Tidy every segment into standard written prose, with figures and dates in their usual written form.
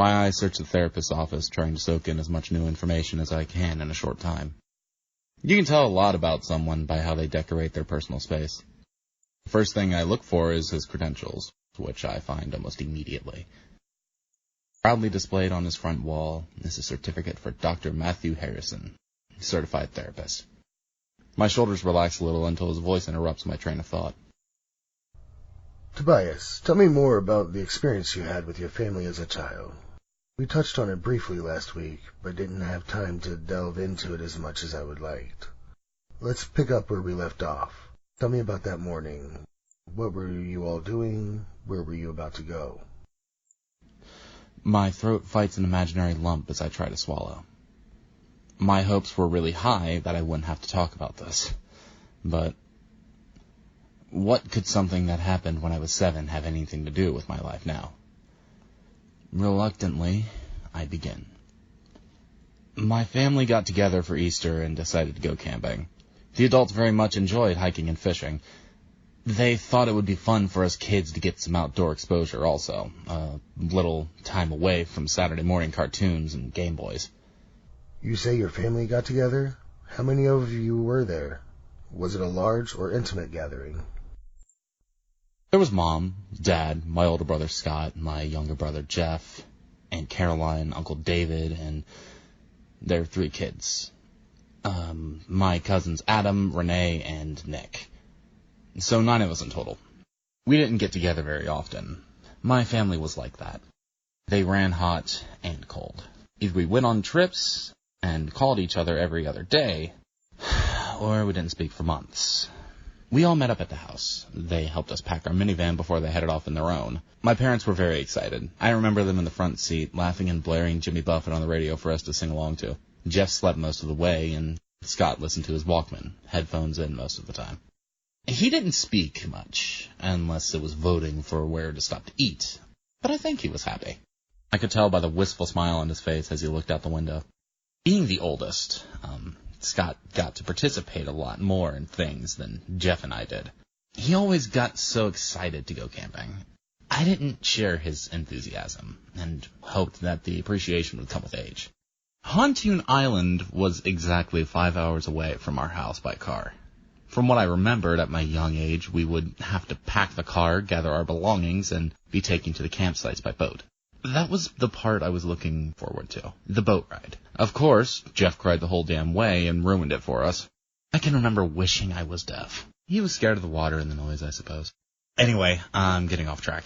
My eyes search the therapist's office, trying to soak in as much new information as I can in a short time. You can tell a lot about someone by how they decorate their personal space. The first thing I look for is his credentials, which I find almost immediately. Proudly displayed on his front wall is a certificate for Dr. Matthew Harrison, certified therapist. My shoulders relax a little until his voice interrupts my train of thought. Tobias, tell me more about the experience you had with your family as a child. We touched on it briefly last week, but didn't have time to delve into it as much as I would like. Let's pick up where we left off. Tell me about that morning. What were you all doing? Where were you about to go? My throat fights an imaginary lump as I try to swallow. My hopes were really high that I wouldn't have to talk about this. But what could something that happened when I was 7 have anything to do with my life now? Reluctantly, I begin. My family got together for Easter and decided to go camping. The adults very much enjoyed hiking and fishing. They thought it would be fun for us kids to get some outdoor exposure also, a little time away from Saturday morning cartoons and Game Boys. You say your family got together? How many of you were there? Was it a large or intimate gathering? There was Mom, Dad, my older brother Scott, my younger brother Jeff, Aunt Caroline, Uncle David, and their 3 kids. My cousins Adam, Renee, and Nick. So 9 of us in total. We didn't get together very often. My family was like that. They ran hot and cold. Either we went on trips and called each other every other day, or we didn't speak for months. We all met up at the house. They helped us pack our minivan before they headed off on their own. My parents were very excited. I remember them in the front seat, laughing and blaring Jimmy Buffett on the radio for us to sing along to. Jeff slept most of the way, and Scott listened to his Walkman, headphones in most of the time. He didn't speak much, unless it was voting for where to stop to eat, but I think he was happy. I could tell by the wistful smile on his face as he looked out the window. Being the oldest, Scott got to participate a lot more in things than Jeff and I did. He always got so excited to go camping. I didn't share his enthusiasm, and hoped that the appreciation would come with age. Hontoon Island was exactly 5 hours away from our house by car. From what I remembered at my young age, we would have to pack the car, gather our belongings, and be taken to the campsites by boat. That was the part I was looking forward to, the boat ride. Of course, Jeff cried the whole damn way and ruined it for us. I can remember wishing I was deaf. He was scared of the water and the noise, I suppose. Anyway, I'm getting off track.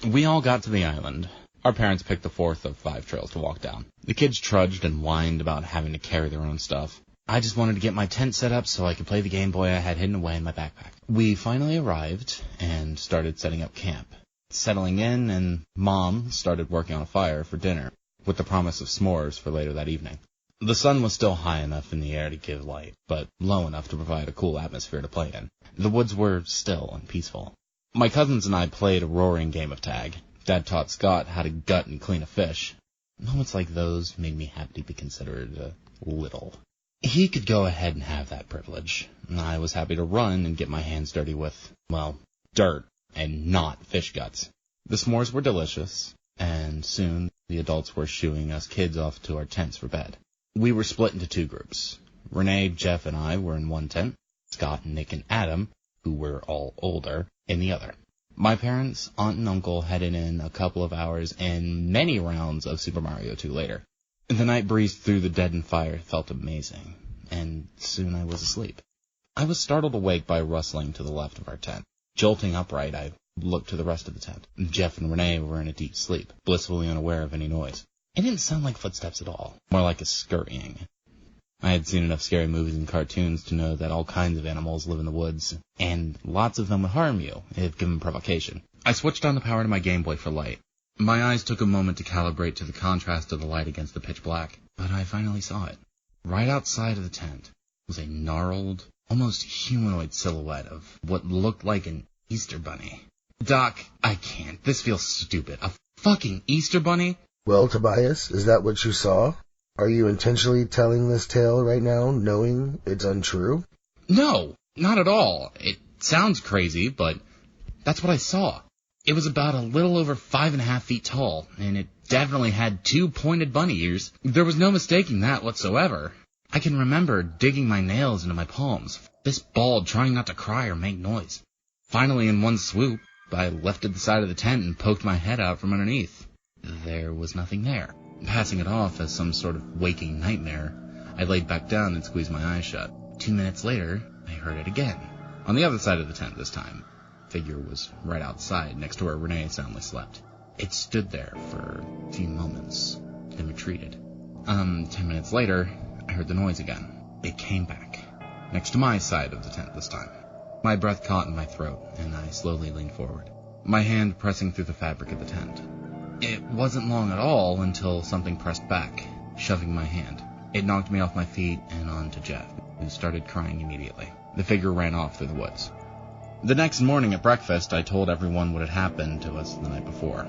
We all got to the island. Our parents picked the 4th of 5 trails to walk down. The kids trudged and whined about having to carry their own stuff. I just wanted to get my tent set up so I could play the Game Boy I had hidden away in my backpack. We finally arrived and started setting up camp. Settling in, and Mom started working on a fire for dinner, with the promise of s'mores for later that evening. The sun was still high enough in the air to give light, but low enough to provide a cool atmosphere to play in. The woods were still and peaceful. My cousins and I played a roaring game of tag. Dad taught Scott how to gut and clean a fish. Moments like those made me happy to be considered little. He could go ahead and have that privilege. I was happy to run and get my hands dirty with, well, dirt and not fish guts. The s'mores were delicious, and soon the adults were shooing us kids off to our tents for bed. We were split into 2 groups. Renee, Jeff, and I were in one tent. Scott, Nick, and Adam, who were all older, in the other. My parents, aunt, and uncle headed in a couple of hours and many rounds of Super Mario 2 later. The night breeze through the deadened fire felt amazing, and soon I was asleep. I was startled awake by a rustling to the left of our tent. Jolting upright, I looked to the rest of the tent. Jeff and Renee were in a deep sleep, blissfully unaware of any noise. It didn't sound like footsteps at all, more like a scurrying. I had seen enough scary movies and cartoons to know that all kinds of animals live in the woods, and lots of them would harm you if given provocation. I switched on the power to my Game Boy for light. My eyes took a moment to calibrate to the contrast of the light against the pitch black, but I finally saw it. Right outside of the tent was a gnarled, almost humanoid silhouette of what looked like an Easter bunny. Doc, I can't. This feels stupid. A fucking Easter bunny? Well, Tobias, is that what you saw? Are you intentionally telling this tale right now, knowing it's untrue? No, not at all. It sounds crazy, but that's what I saw. It was about a little over 5.5 feet tall, and it definitely had 2 pointed bunny ears. There was no mistaking that whatsoever. I can remember digging my nails into my palms, fist balled, trying not to cry or make noise. Finally, in one swoop, I lifted the side of the tent and poked my head out from underneath. There was nothing there. Passing it off as some sort of waking nightmare, I laid back down and squeezed my eyes shut. 2 minutes later, I heard it again. On the other side of the tent this time. The figure was right outside, next to where Renee soundly slept. It stood there for a few moments, then retreated. 10 minutes later, I heard the noise again. It came back, next to my side of the tent this time. My breath caught in my throat, and I slowly leaned forward, my hand pressing through the fabric of the tent. It wasn't long at all until something pressed back, shoving my hand. It knocked me off my feet and onto Jeff, who started crying immediately. The figure ran off through the woods. The next morning at breakfast, I told everyone what had happened to us the night before.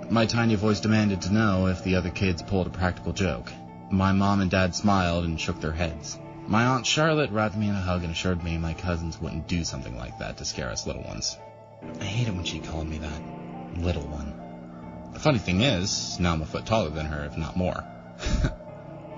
My tiny voice demanded to know if the other kids pulled a practical joke. My mom and dad smiled and shook their heads. My Aunt Charlotte wrapped me in a hug and assured me my cousins wouldn't do something like that to scare us little ones. I hate it when she called me that. Little one. The funny thing is, now I'm a foot taller than her, if not more.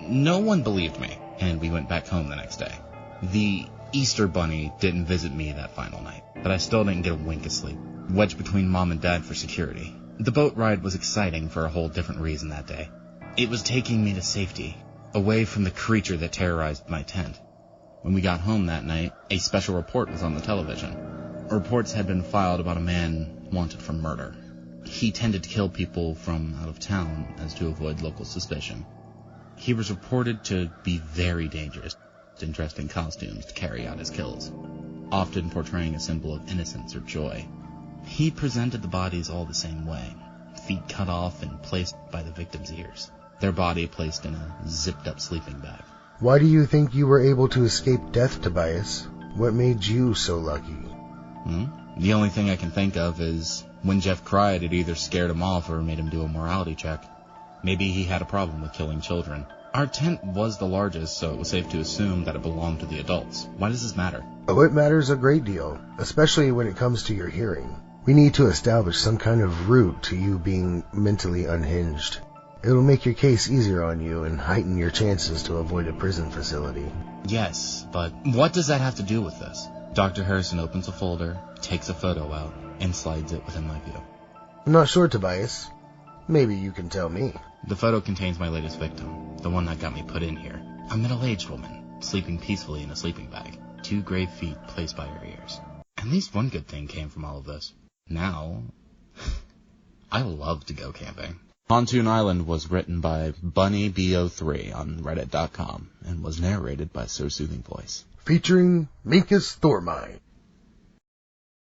No one believed me, and we went back home the next day. The Easter Bunny didn't visit me that final night, but I still didn't get a wink of sleep, wedged between Mom and Dad for security. The boat ride was exciting for a whole different reason that day. It was taking me to safety, away from the creature that terrorized my tent. When we got home that night, a special report was on the television. Reports had been filed about a man wanted for murder. He tended to kill people from out of town as to avoid local suspicion. He was reported to be very dangerous and dressed in costumes to carry out his kills, often portraying a symbol of innocence or joy. He presented the bodies all the same way, feet cut off and placed by the victim's ears, their body placed in a zipped-up sleeping bag. Why do you think you were able to escape death, Tobias? What made you so lucky? The only thing I can think of is when Jeff cried, it either scared him off or made him do a morality check. Maybe he had a problem with killing children. Our tent was the largest, so it was safe to assume that it belonged to the adults. Why does this matter? Oh, it matters a great deal, especially when it comes to your hearing. We need to establish some kind of route to you being mentally unhinged. It'll make your case easier on you and heighten your chances to avoid a prison facility. Yes, but what does that have to do with this? Dr. Harrison opens a folder, takes a photo out, and slides it within my view. I'm not sure, Tobias. Maybe you can tell me. The photo contains my latest victim, the one that got me put in here. A middle-aged woman, sleeping peacefully in a sleeping bag, 2 gray feet placed by her ears. At least one good thing came from all of this. Now, I love to go camping. Hontoon Island was written by BunnyBO3 on Reddit.com and was narrated by So Soothing Voice. Featuring Minkus Thormine.